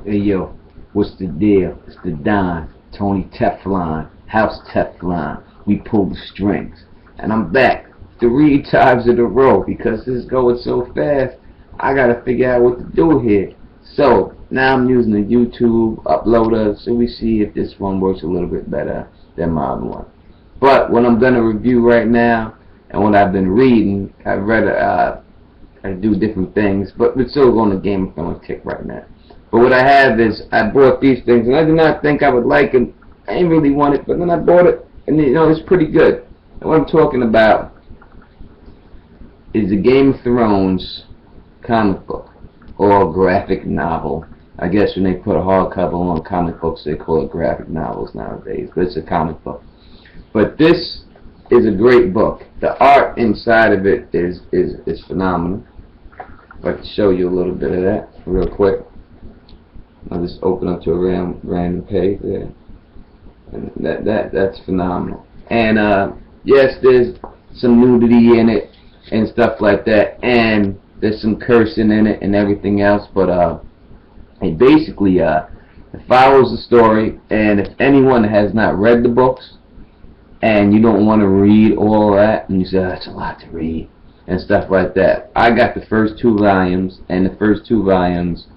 Hey yo, what's the deal? It's the Don, Tony Teflon, House Teflon. We pull the strings. And I'm back 3 times in a row because this is going so fast. I gotta figure out what to do here. So now I'm using the YouTube uploader so we see if this one works a little bit better than my other one. But what I'm gonna review right now and what I've been reading, I've read I do different things, but we're still on the Game of Thrones kick right now. But what I have is, I bought these things, and I did not think I would like them. I didn't really want it, but then I bought it, and it's pretty good. And what I'm talking about is the Game of Thrones comic book, or graphic novel. I guess when they put a hardcover on comic books, they call it graphic novels nowadays, but it's a comic book. But this is a great book. The art inside of it is phenomenal. If I can show you a little bit of that real quick. I'll just open up to a random page there. And that's phenomenal. And yes, there's some nudity in it and stuff like that, and there's some cursing in it and everything else, but it basically it follows the story. And if anyone has not read the books and you don't want to read all that, and you say, oh, that's a lot to read and stuff like that, I got the first 2 volumes, and the first 2 volumes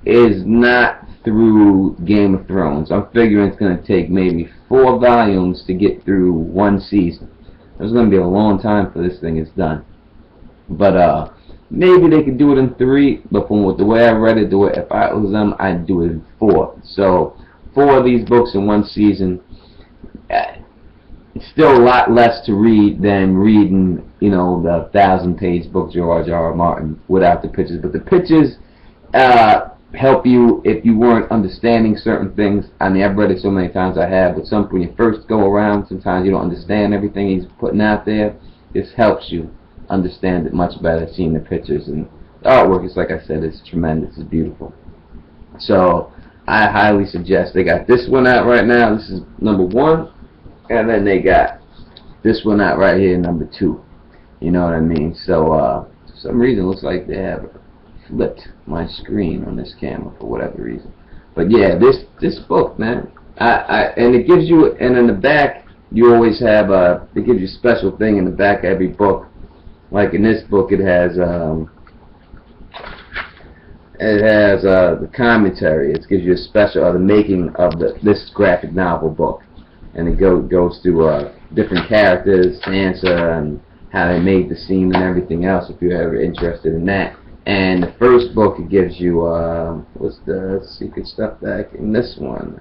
is not through Game of Thrones. I'm figuring it's going to take maybe 4 volumes to get through 1 season. It's going to be a long time for this thing is done. But maybe they could do it in 3, but from the way I read it, if I was them, I'd do it in 4. So 4 of these books in 1 season. It's still a lot less to read than reading, the 1,000-page book George R. Martin without the pictures. But the pictures help you if you weren't understanding certain things. I mean, I've read it so many times I have, but when you first go around, sometimes you don't understand everything he's putting out there. This helps you understand it much better, seeing the pictures. And the artwork is, like I said, it's tremendous. It's beautiful. So I highly suggest. They got this one out right now. This is number 1. And then they got this one out right here, number 2. You know what I mean? So, for some reason, it looks like they have flipped my screen on this camera for whatever reason. But yeah, this book, man, and it gives you, and in the back, you always have it gives you a special thing in the back of every book. Like in this book, it has the commentary. It gives you a special, the making of this graphic novel book. And it goes through different characters, Sansa, and how they made the scene and everything else, if you're ever interested in that. And the first book, it gives you, what's the secret stuff back in this one?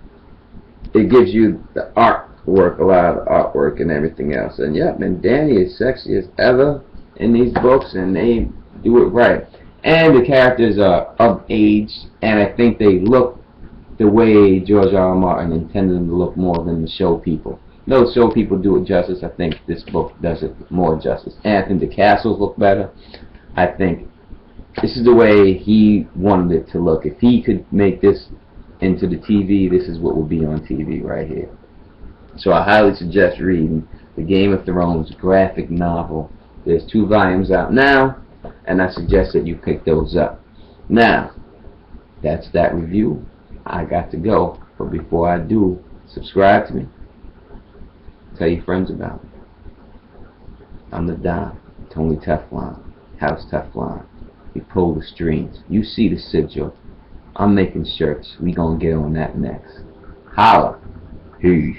It gives you the artwork, a lot of the artwork and everything else. And yeah, man, Dany is sexy as ever in these books, and they do it right. And the characters are of age, and I think they look the way George R. R. Martin intended them to look more than the show people. Those show people do it justice. I think this book does it more justice. And I think the castles look better. I think this is the way he wanted it to look. If he could make this into the TV, this is what will be on TV right here. So I highly suggest reading the Game of Thrones graphic novel. There's 2 volumes out now, and I suggest that you pick those up. Now, that's that review. I got to go, but before I do, subscribe to me. Tell your friends about me. I'm the Don, Tony Teflon, House Teflon. We pull the strings. You see the sigil. I'm making shirts. We gonna get on that next. Holla. Peace.